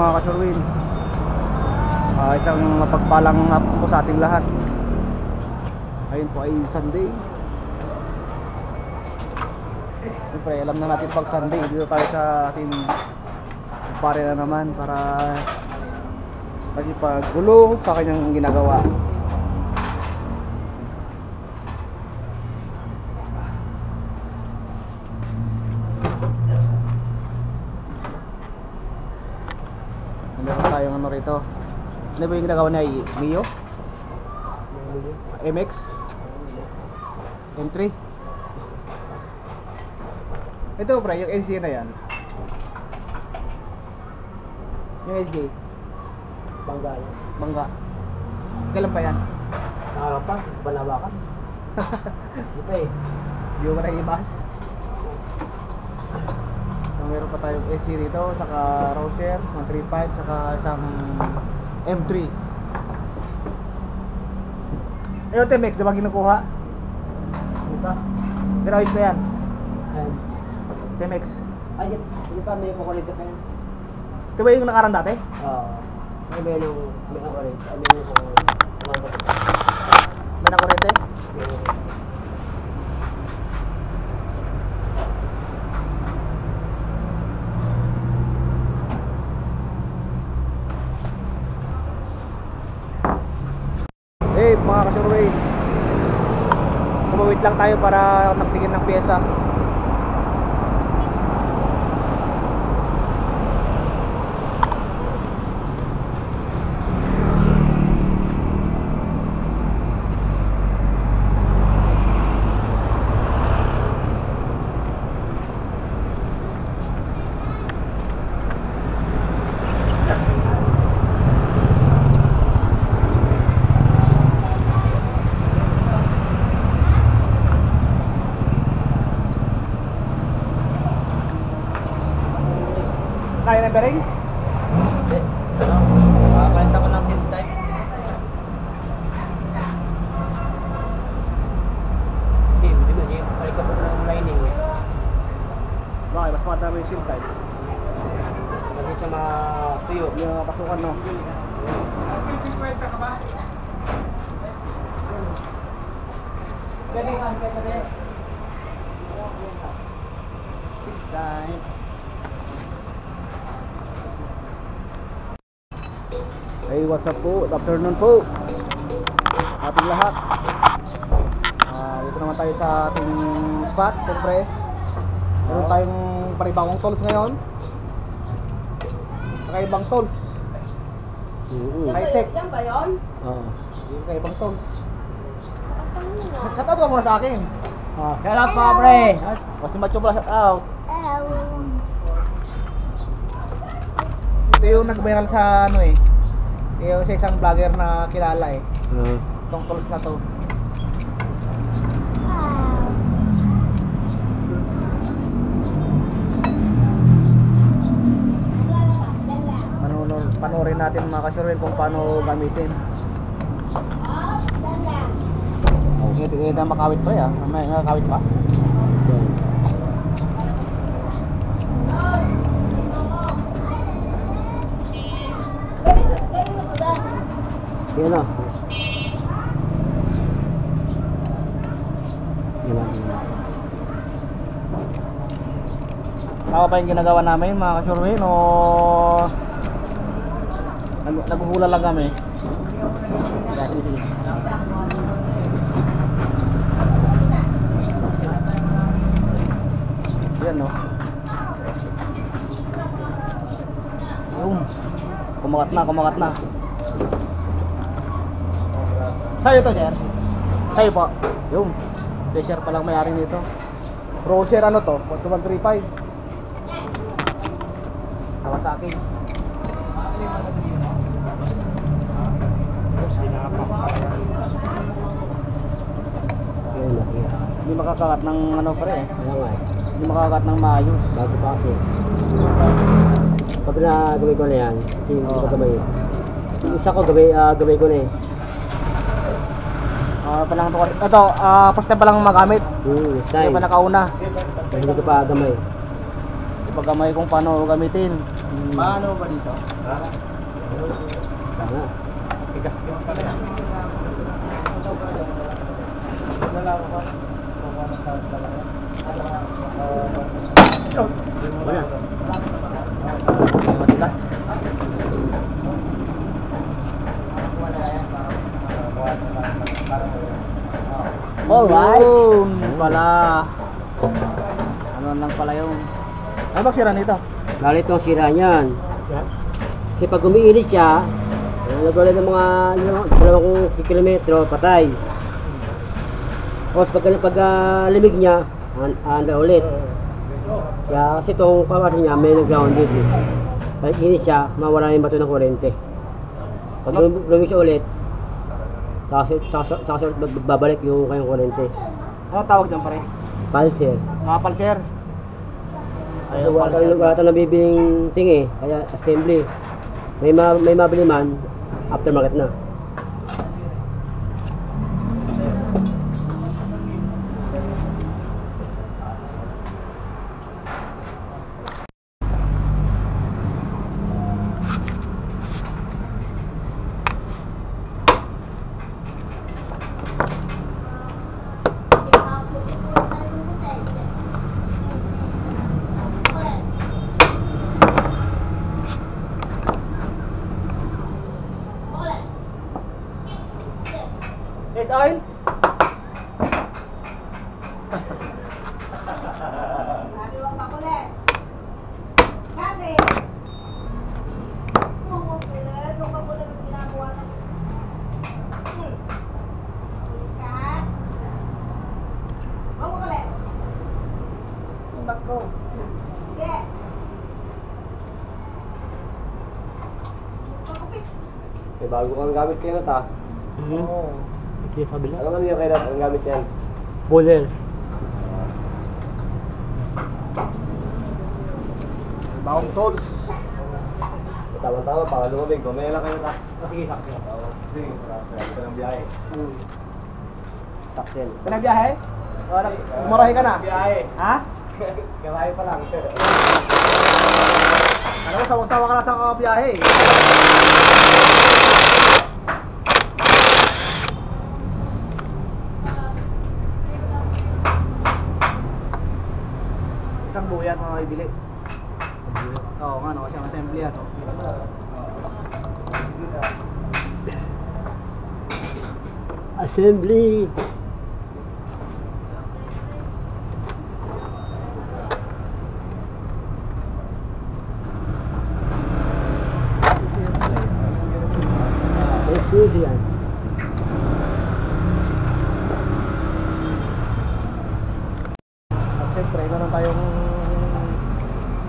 mga kasurwin. Isang mapagpalang hapon po sa ating lahat. Ayun po ay Sunday. Siyempre alam na natin pag Sunday dito tayo sa ating pare na naman para paggulo sa kanyang ginagawa. Meron tayong ano rito. Ano ba yung ginagawa niya? Mio? MX? M3? Ito pre, yung SJ na yan. Yung SJ Bangga yan. Bangga. Kailan pa yan? Nakaraw pa, balawakan. Di pa eh. Di ko na ibas. So, meron pa tayong SC dito, saka Roser, 135, saka isang M3. Ayun, TMX, di ba kinukuha? Di ba? Pero ayos na yan, Ayan. TMX. Ay, di pa may kukulit ka pa yan. Ito ba yung nakaraan dati? Oo. May may nung kukulit. Ay, may nung kukulit. May nakurete? Hey mga kasurway, kumawit lang tayo para nagtingin ng pyesa. Kaya ng bering? Hindi. Ano? Kalenta ko ng seal type. Hindi ba? Balik ka po ng lining. Bakit? Mas maganda yung seal type. Kasi siya matuyo. Yung pasukan no? Pwede ka, pwede. Type. Hey, what's up po? Good afternoon po ating lahat. Dito naman tayo sa ating spot. Siyempre meron tayong panibagong tools ngayon. Kakaibang tools. High-tech. Yan ba yun? Oo. Yung kakaibang tools. Shoutout ka muna sa akin. Shout out pa, pre! O si Macho pala, shoutout. Ito yung nag-viral sa ano eh, yung sa isang vlogger na kilala eh. Itong tools na to. Panoorin natin mga kasurwin kung paano gamitin. Ito ang makawit pa ya. May nakakawit pa. Yan o. Tama ba yung ginagawa namin mga kasurwin o naghuhula lang kami? Sige, sige. Yan no. Yung kumakat na. Sa'yo to, sir? Sa'yo po. Yung pressure pa lang may-ari nito. Roser ano to? 135. Kawasaki. Hindi makakakat ng ano pre eh. Hindi makakakat ng maayos. Bago pa kasi. Pag nagawin ko na yan, hindi ko gabay. Yung isa ko gabay ko na eh. Palang ito, first time pa lang magamit. This Hindi time. pa nakauna. Hindi ko pa gamay. Ipagamay kung paano gamitin. Paano ba dito? Sana. Tigas yung pala yan. Nalaman ko. Wala. Matigas. Alright. Yun pala. Ano lang pala yung... Ano ba sira nito? Galit yung sira niyan. Kasi pag umiinit siya, nagwala ng mga 2 kilometro, patay. Tapos pag limig niya, anda ulit. Kaya kasi itong power niya may nag-grounded. Pag init siya, mawala yung bato ng kuryente. Pag lumig siya ulit, saka babalik yung kayong kuryente. Ano tawag dyan pare? Pulser. Mga palser. Ayun, Wala ito nabibiling ting kaya assembly. May mabili man, aftermarket na. Yes, oil? Sabi wag makulit. Kasi, huwag makulit. Huwag makulit ang ginagawa ng... Kat. Huwag makulit. Bag ko. Sige. Pagkupit. May bago kang gamit kayo na ta. Oo. Ito sa kabila. Ano niya kayo ang gamit yan? Bowler. Bagong tools. Tama-tama, para lumabig. Mamaya lang kayo ta. Sige, saksin. Sige, sa ng biyahe. Saksin. Pinabiyahe? Umarahe ka na? Biyahe. Ha? Gawain pa lang. Ano ko, sawang-sawa ka lang sa kabiyahe. Isang buyan mga ibili. Oo nga, no, kasi ang assembly ato. Assembly. Jesus yan. At siyempre, meron tayong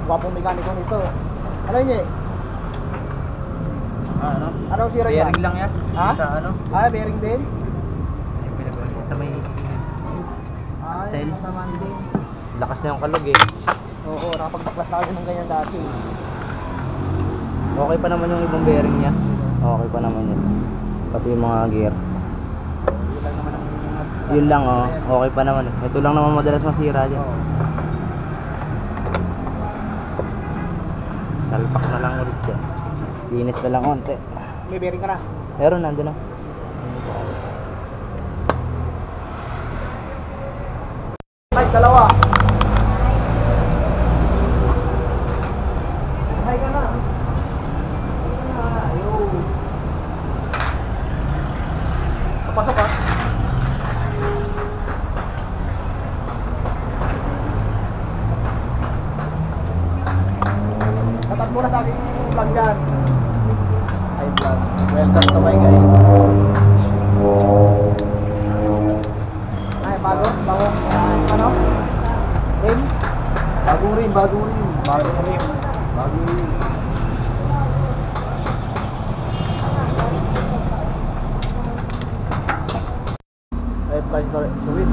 gwapong mekaniko nito. Ano yun eh? Ano? Anong sira niya? Bearing lang yan. Ha? Sa ano? Ah, bearing din? Yung pinagawa ko sa may Ay, Cell. naman din. lakas na yung kalog eh. Oo, nakapagpaklas na kami ng ganyan dati. Okay pa naman yung ibang bearing niya. Okay pa naman yun. Pati yung mga gear. Yun lang naman ang... Yun lang oh. Okay pa naman. Ito lang naman madalas masira dyan. Oo. Salpak na lang ulit dyan. Linis na lang konti. May bearing ka na. Pero nandun na. Ay, dalawa. Ay ka na. Ayun. Papasok ka. Tatat mo na sa aking vlog dyan. Ay, vlog. Welcome to my guys. Ay, bago? Bago? Ano? Rim? Bagong rin. Bagong rim. Bagong rim. Ay, price na rin. Suwit.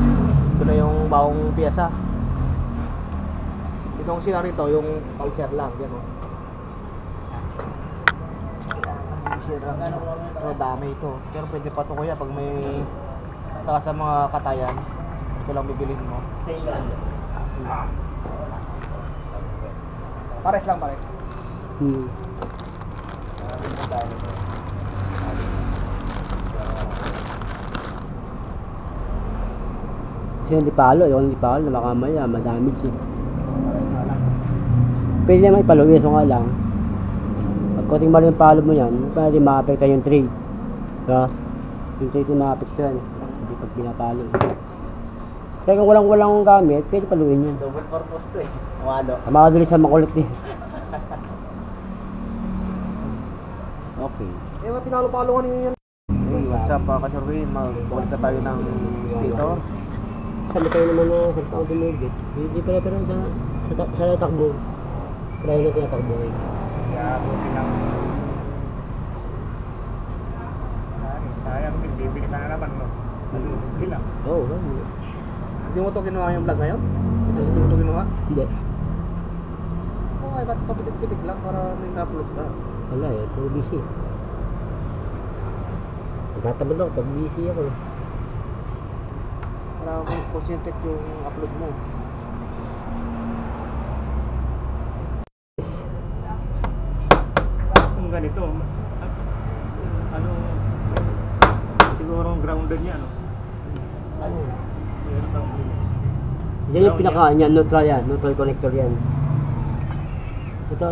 Ito na yung bagong piyasa. Itong sila rito, yung pulser lang. Yan o. Pero dami ito. Pero pwede pa ito kuya pag may saka sa mga katayan. Ito lang bibilhin mo. Sale lang. Pares lang pare. Hmm. Kasi yung di palo na baka maya madamage eh. Pares nga lang. Pwede naman ipaluwi, so nga lang. Pag konting mali yung palo mo yan, pwede ma-apekta yung tray. Diba? Yung tray ito ma-apekta yan. Hindi pag pinapalo. Kaya kung walang gamit, pwede paluin yan. Double purpose to eh. Walo. Makadali sa makulit eh. Okay. Eh, may pinalo-palo ka niya yan. Hey, what's up mga kasurvey? Magbalik na tayo ng stator. Sabi tayo naman na sa taong dumigit. Hindi pala pero sa takbo. Kaya na tinatakbo eh. Kaya buti lang. Sayang din, bibili ka na naman, no? Hindi lang. Oo, oh, Hindi mo to ginawa yung vlog ngayon? Hindi mo to ginawa? hindi. Okay, ba't papitik-pitik lang para may na-upload ka? Wala eh, puro busy. Nagtatamad ako pag busy ako eh. Para concentrate yung upload mo. Kung ganito, ano, siguro ang grounded niya, no? Ano? Meron bang Yan yung pinaka niya, neutral yan, neutral connector yan. Ito.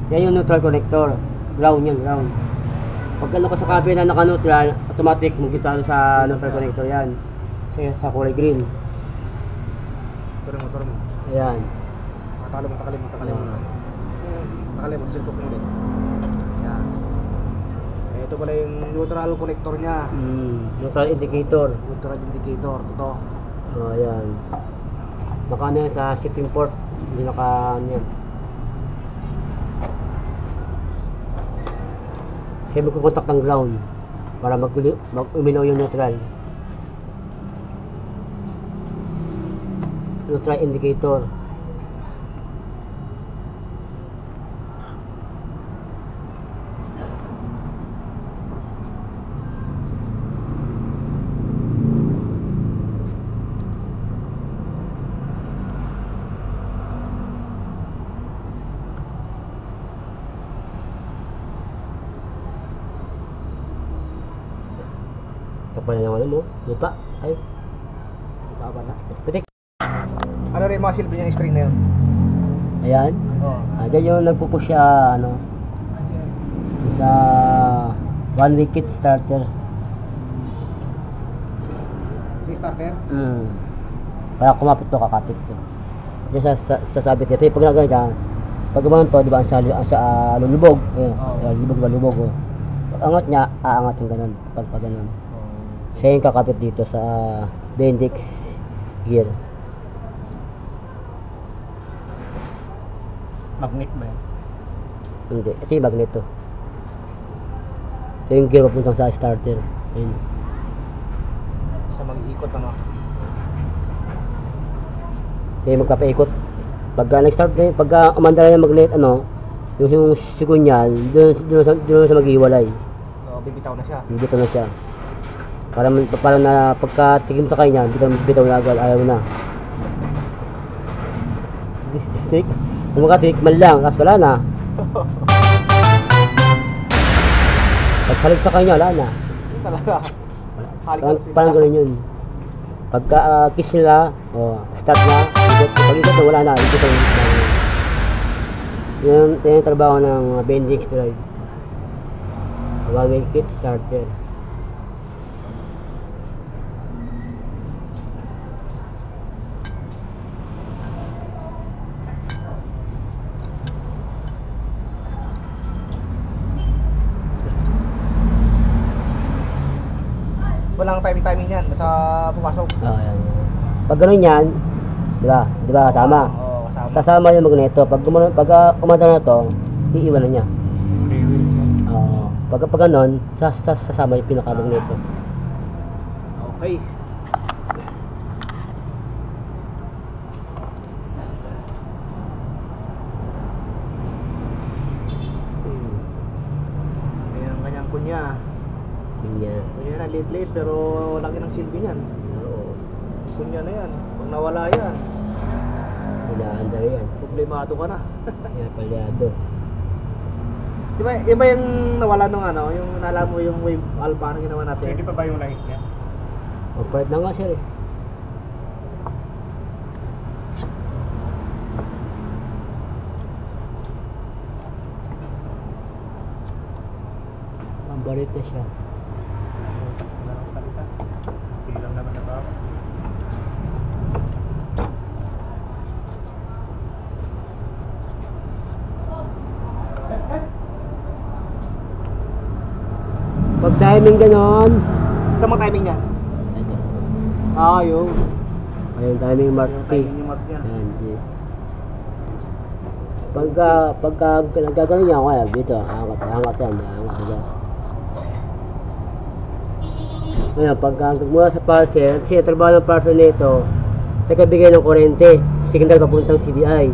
Yan yung neutral connector. Ground yan, ground. Pag ano ka sa cabinet na naka-neutral, automatic magkita sa neutral connector yan. Sa kulay green. Motor mo. Ayan. Takalim mo. Takalim mo, silsok mo ulit. Yan. Eh, ito pala yung neutral connector niya. Neutral indicator. Neutral indicator, totoo. Oh, ayan. Naka ano yan sa shifting port. Hindi naka ano yan. Kasi magkukontak ng ground para mag-uminaw yung neutral. Neutral indicator. Ito pala yung ano mo, lupa. Ay, Baba na. putik. Ano rin mga silbi niya spring na yun? Ayan. Oo. Diyan yung nagpupush siya, ano, sa one way kit starter. Si starter? Kaya kumapit to, kakapit to. Diyan sasabit niya. Pero pag nagano dyan, pag gumanon to, di ba, ang sa lulubog. Ayan, Oo. lubog. Oh. Pag angat niya, aangat yung ganun. Pag ganun. Siya yung kakapit dito sa Bendix gear. magnet ba yan? Hindi, ito yung magnet to. Ito yung gear papuntang sa starter. Ayun. Siya mag-iikot ano? Ito yung magpapaikot. Pagka nag-start na yun, pagka umandar na yung magnet, ano, yung sikunyal, doon sa maghiwalay. So, bibitaw na siya. Bibitaw na siya. Para na pagka-tikim sa kanya, bitaw na agad, ayaw na. Stick? Kung makatikman lang, kasi wala na. Pagsalig sa kanya, wala na. Yun talaga. Halik Parang gano'n yun. Pagka kiss nila, start na, pag-ikot na wala na, ikot na yun. Yan yung trabaho ng Bendix drive. One way kit starter. Walang timing yan. Basta pumasok. Ayan. Pag gano'n yan, di ba kasama? Oo, kasama. Sasama yung magneto. Pag umanda na to, iiwanan niya. Pag gano'n, sasama yung pinakamagneto. Okay. Ayan ang kanyang kunya. Kunya. Kunya na, late pero laki ng silbi niyan. Oo. Kunya na yan. Pag nawala yan, Inaandar yan. Problemado ka na. Yan, palyado. Iba yung nawala nung ano, yung nala mo yung wave alpha na ginawa So, hindi natin. pa ba yung langit niya? Mapart na nga sir eh. Ang barit na siya. Wala nang palitan. Hindi lang naman nabawa. Pag timing ganon, Sa mga timing niya. ito. Yung Ayun, timing mark yung T. timing yung mark niya. Ayan, G. Pagka nagkaganon niya ako yan, dito, angat yan, angat yan. Ngayon, pagka mula sa parcel, kasi trabaho ng parcel nito, tagabigay ng kuryente, signal papuntang CDI.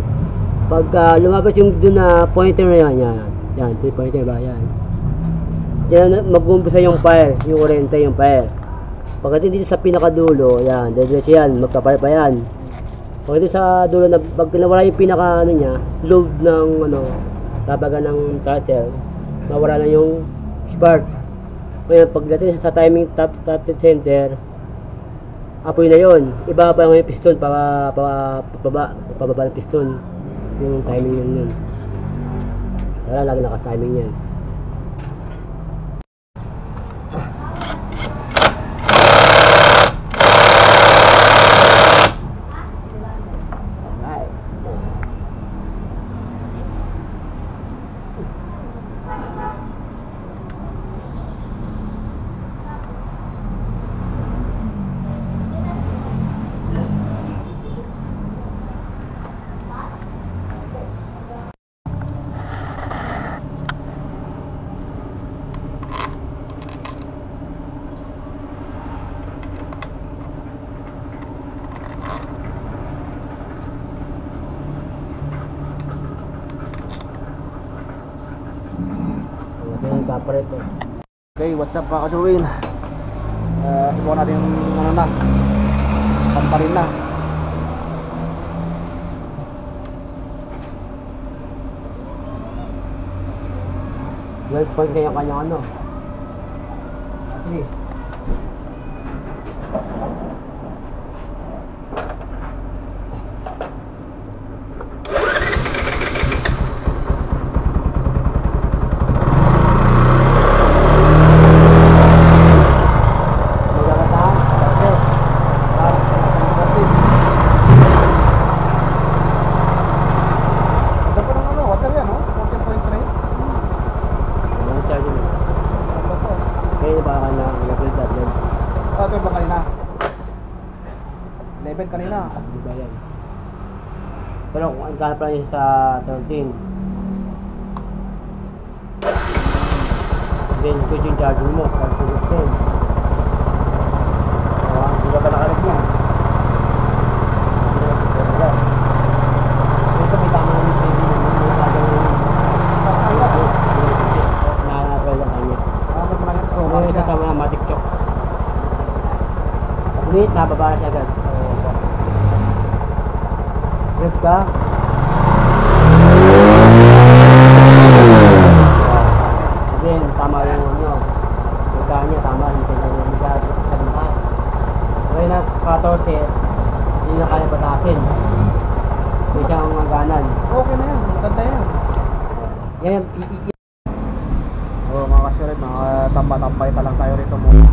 Pagka lumabas yung doon na pointer na yan, ito yung pointer ba, yan. Diyan mag-umpisa yung fire, yung kuryente, yung fire. Pagdating dito sa pinakadulo, yan, diretso yan, magpapire pa yan. Pagdating sa dulo na, pag nawala yung pinaka ano niya, load ng ano, tabagan ng tracer, mawala na yung spark. Ngayon, pagdating sa timing top dead center, apoy na yon. Ibaba nga yung piston, pababa ng piston. Yung timing yun. Kaya lagi naka-timing yan. Alright. Evaporate. Okay, what's up mga kasuwin? Subukan natin yung ano na, pamparin na. Well, pag kanya-kanya ano. Kasi, kanina. Diba yan? Pero kung ang kala pala niya sa 13, then pwede yung charging mo para sa 16. Hindi ka pa nakalit niya. Ito may tama namin sa hindi naman nakakawal lang kanya. Kung isa tama na matic chok. Pag-ulit, nababa na siya agad. Drift ka. Again, tama yung ano. Pagka niya, tama. Hindi siya sa lahat. Ngayon na 14, hindi na kaya patasin. Hindi siyang maganan. Okay na yan, maganda yan. Yan, Mga kasuwin, mga tambay pa lang tayo rito muna.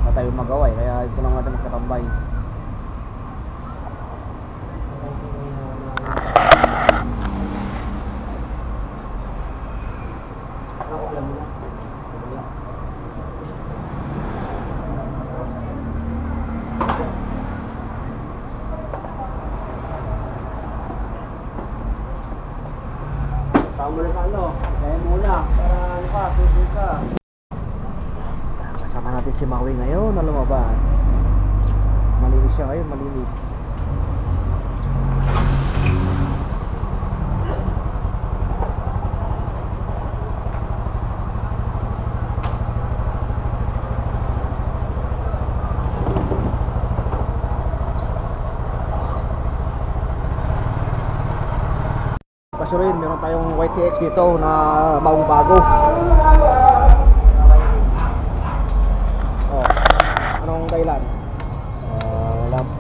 Wala tayong magawa eh, kaya ito lang natin magkatambay. tao mo na sa ano, kaya muna, para ano ka, susunod ka. Kasama natin si Maui ngayon na lumabas. Malinis siya ngayon, malinis. kasurin, meron tayong YTX dito na bagong bago. Oh, anong dahilan?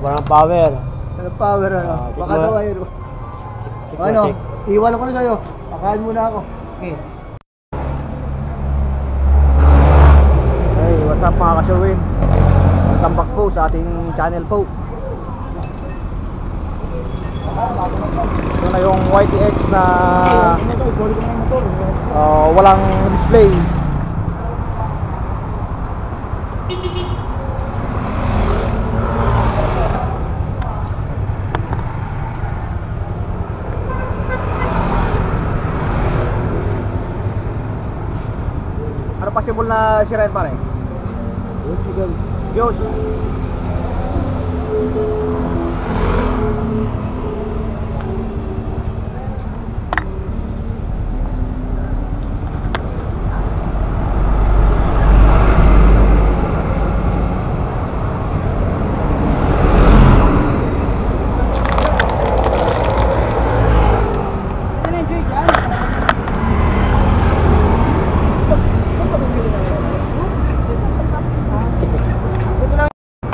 Walang power. Ano power ano? Baka daw ay ano? Iwan ko na sa'yo. Pakain muna ako. Okay. Hey, what's up mga ka-Sherwin? Welcome back po sa ating channel po. Ito na yung YTX na walang display. Ano possible na sirain pare? Diyos.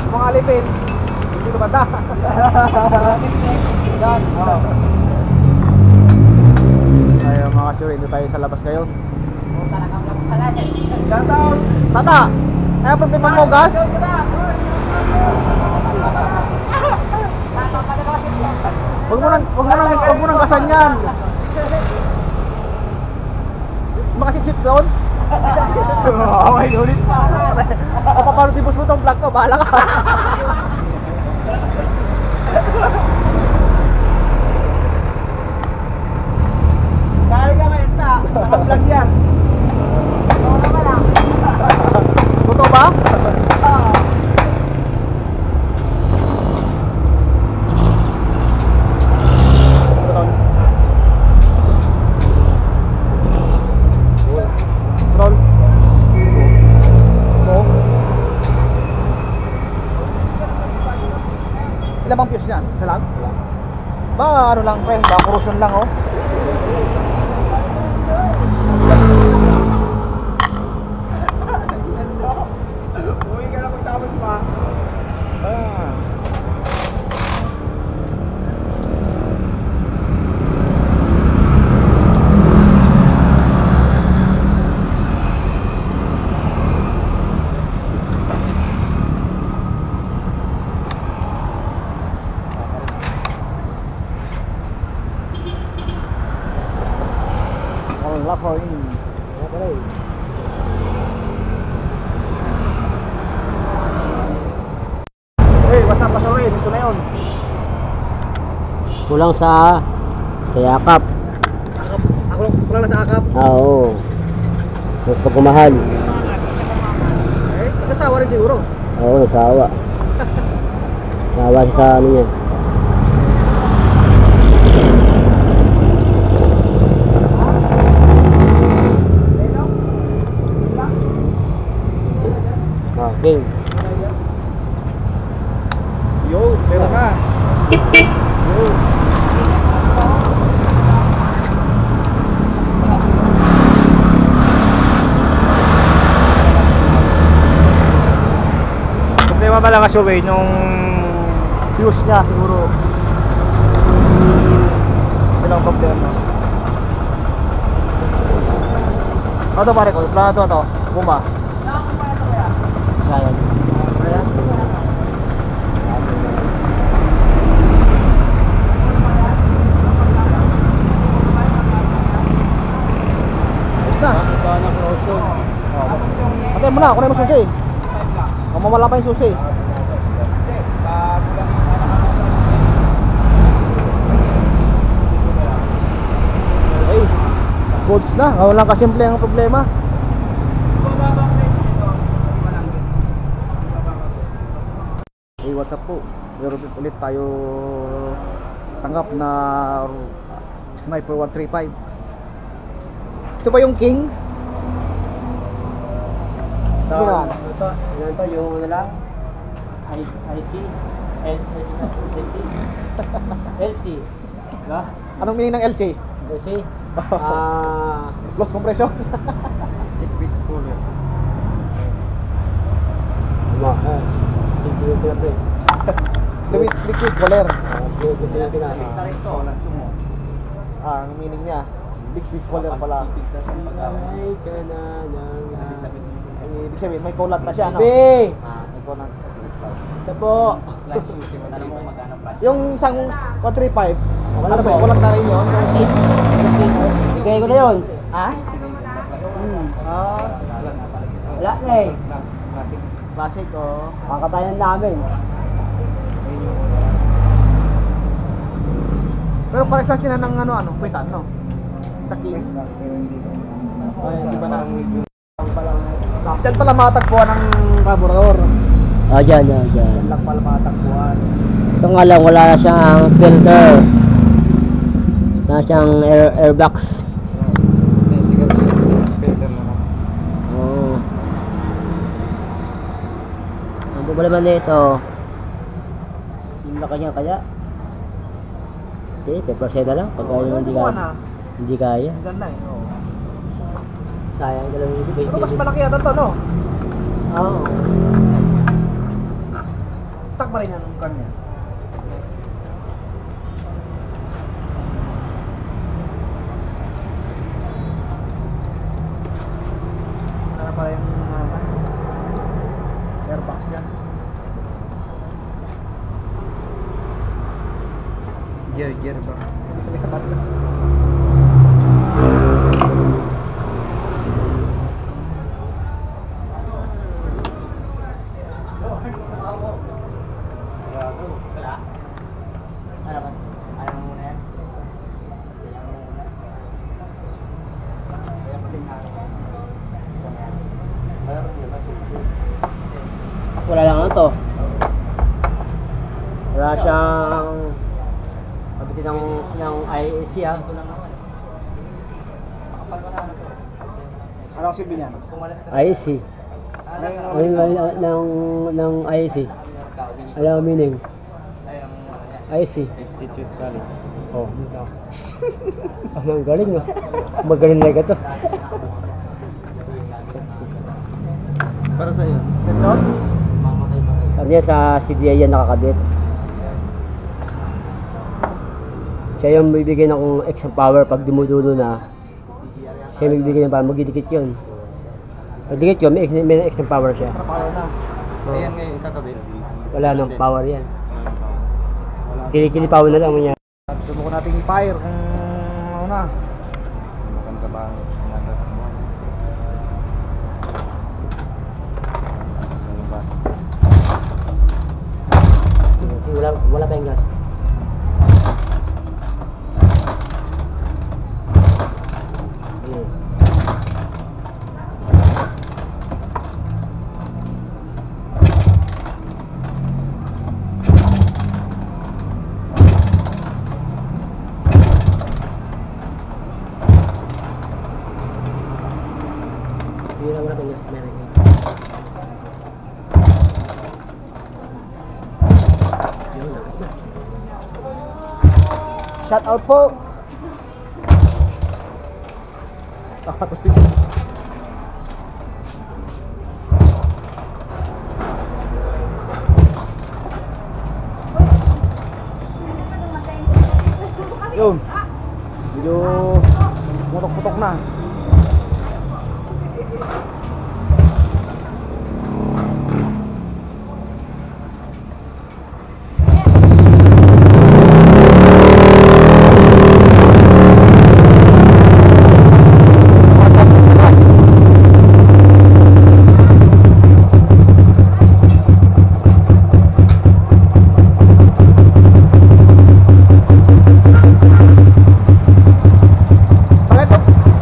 Mga alipin. Hindi ko banda. Yan. Oh. Ayun mga ka-Sherwin, dito tayo sa labas ngayon. Shoutout! Tata! Ay, problema mo gas? Huwag mo nang gasan yan. Makasip-sip doon. Okay, ulit. O paano tibos mo itong vlog ko? Bahala ka. Kali ka menta. Naka-vlog yan. Totoo ba? Oo. Roll. Ilan bang fuse niyan? Isa lang? Ba ano lang pre, ba corrosion lang oh. Uy, ka na magtapos pa. Laporin. Hey, what's up, Pasawin? Ito na yun. Kulang sa yakap. Akap. Ako lang, kulang na sa akap. Oo. Mas pagkumahal. Eh, nagkasawa rin siguro. Oo, nasawa. Sawa siya sa ano niya. Okay. Yo, meron na. Yo. Problema pala kasi nung fuse niya siguro. Ilang problema. Ito pare ko, ito. Bumba. Ayan. Ayan. Atay mo na, kunin mo susi. Mamawala pa yung susi. Ay, goods na. Walang kasimple ang problema. Hey, what's up po? Meron ulit tayo tanggap na Sniper 135. Ito ba yung King? Ito naman. Ito yung ano lang? IC. LC. Diba? Anong meaning ng LC? Kasi, ah, Close compression. Liquid cooler. sige yung pinapin. Liquid cooler. Sige yung pinapin. Ito, nagsumo. Ang meaning niya, liquid cooler pala. Ay, ka na lang. Ibig sabihin, may kulat na siya, no? Be! May kulat. Ito po. Yung isang 135, ano ba yun? Kulat na rin yun? Bigay ko na yun. Ha? Ah, Wala na eh. classic, oh. Kakatayan namin. Pero pares lang sila ng ano, kwitan, no? Sa king. Diyan pala matagpuan ng carburetor. Ah, dyan. Diyan lang pala matagpuan. Ito nga lang, wala na siyang filter. Wala siyang airbox. Oo. Ang problema nito, yung laki niya kaya. Okay, peperseda lang. Pag hindi kaya. Hindi kaya. Diyan na eh, oh. Sayang ka lang yung ibig. Pero mas malaki yata to, no? Oo. Stock pa rin yan ang car niya. Ano pa yung airbox dyan? Gear ba? Airbox na. Wala lang ano to. Wala siyang kabitin ng IAC ah. Ano ang silbi niyan? IAC. Ng IAC. Alam mo meaning? IAC. Institute College. Oh. Ang galing no? Magaling na ito. Para sa iyo. Sensor? Sabi niya sa CDI yan nakakabit. Siya yung bibigyan akong extra power pag dumudulo na. Siya yung bibigyan ng power, magdidikit yun. Pag dikit yun, may extra power siya. Sa power na. Ayan ngayon kakabit. Wala nang power yan. Kilikili-power na lang niya. Subukan natin i-fire kung ano na. Maganda ba ang natatrabuhan? Wala pa yung gas. Ayun. Wala pa yung gas. Meron yun. Yun, lakas na. Shout out po! Yun. Medyo putok-putok na.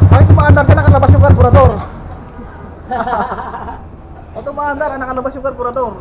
Bakit umaandar ka nakalabas yung karburador? Bakit umaandar nakalabas yung karburador?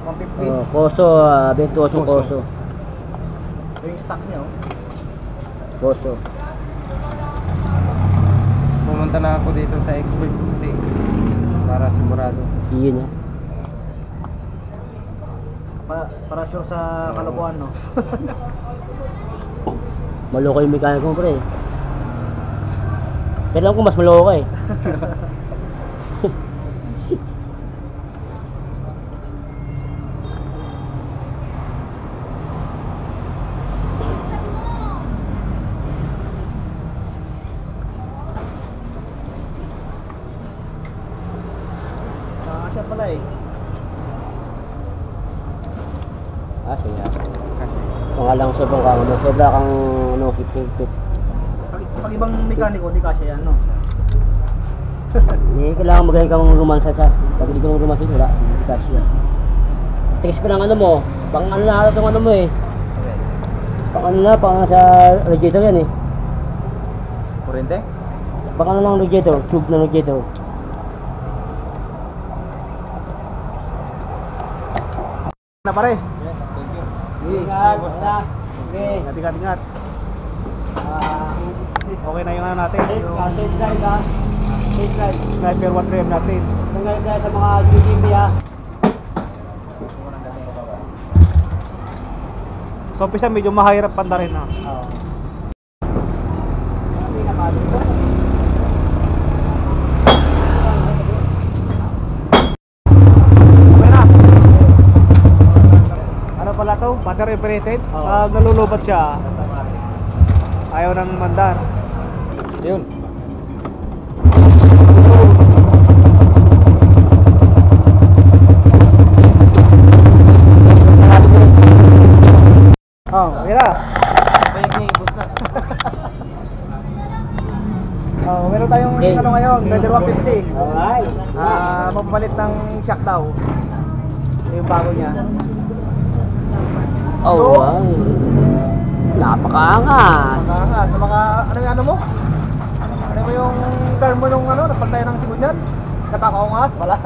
150. Koso, 28 yung Koso. Ito yung stock niya, oh. Koso. Pumunta na ako dito sa expert kasi para sigurado. Iyon niya. Para sure sa kalokohan, no? Maloko yung mekaniko mo, pre. Pero alam ko mas maloko ka eh. Siya pala eh. Siya. So nga lang sobrang kang ano, sobra kang ano, hit. Pag ibang mekaniko, hindi kasya yan, no? Hindi kailangan magaling kang rumansa sa. Pag hindi ka nang rumansa, wala. Hindi kasya. Tigas pa ng ano mo. Pang ano na itong ano mo eh. Pang ano na, pang sa radiator yan eh. Kurente? Pang ano ng radiator, tube ng radiator. Na pare. Ingat, basta. Okay. Ingat. Okay na yung ano natin, yung Safe drive ha. Safe drive. sniper 1 natin. Tanggal tayo sa mga GTV ha. So umpisa medyo mahirap panda rin, ha. Oo. Okay na. Ano pala to? Battery operated? Pag nalulubat siya, ayaw nang mandar. Yun. Oh, okay na. Bayag niya, boss na. Oh, meron tayong Okay. ano ngayon, Raider 150. Alright. Mapapalit ng shock daw. Yung bago niya. Oh, So, wow. Napakaangas. Makaangas. Ano yung ano mo? Ano mo yung term mo nung ano, napantay ng sigod yan? Napakaungas pala.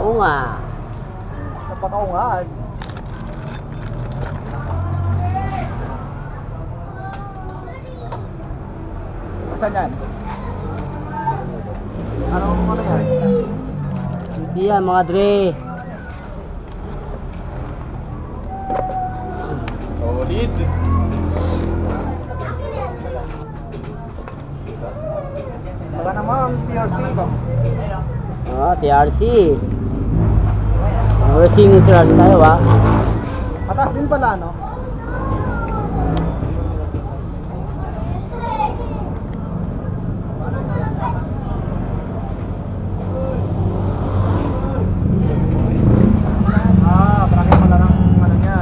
Oo nga. Napakaungas. Saan yan? Ano yan? Hindi yan mga dre. Solid. Wala namang TRC ba? TRC. Racing TRC tayo ha. Mataas din pala, no? Bracket pala ng ano niya.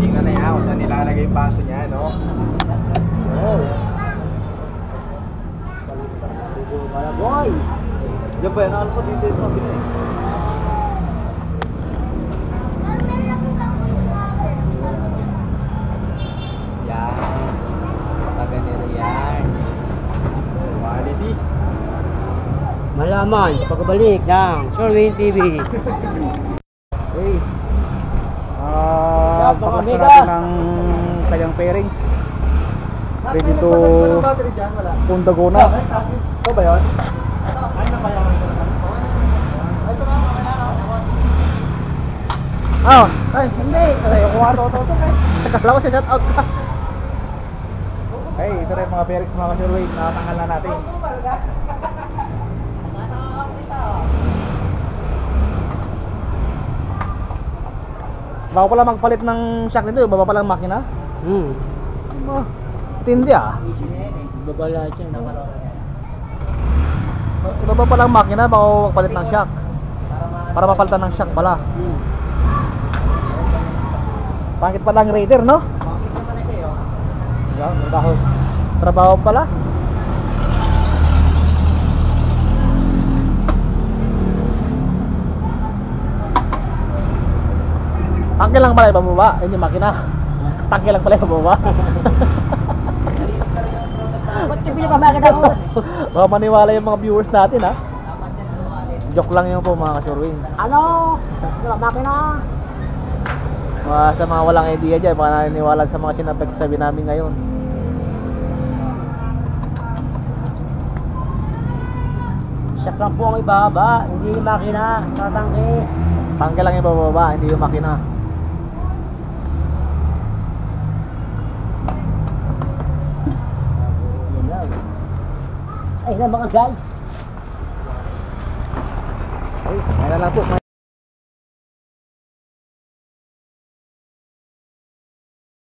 Hindi ka na yan kung saan nilalagay yung paso niya, no? Oh. Wala boy. Diyan ba yan? Ano ko dito yung sabi na eh? Yan. Pagkaganyan yan. Quality. Malaman sa pagbalik ng Shoreway TV. Hey. Mga Bakas na mega. natin ng kanyang pairings. Ready to pundago na. Ito ba yun? Oh, ay, hindi. Ay, kuwarto to. Akala ko siya shout out ka. Okay, ito na yung mga pairings mga ka-Shoreway. Nakatanggal na natin. Bago pala magpalit ng shock nito, baba pa lang makina. Oh, tindi ah. Babala siya. Ibaba pa lang makina bago magpalit ng shock. Para mapalitan ng shock pala. Pangit pa lang Raider, no? Trabaho. Trabaho pala. Tangke lang pala ibababa, hindi makina. Tangke lang pala ibababa. Ba't pinakamakina ko. Baka maniwala yung mga viewers natin ha. Joke lang yun po mga kasurwing. Ano? Makina. Sa mga walang idea dyan, baka naniniwala sa mga sinapagsasabi namin ngayon. Siyak lang po ang ibaba, hindi yung makina sa tangke. Tangke lang yung bababa, hindi yung makina. Yan lang. Ay na mga guys. Ay, ayun na lang po.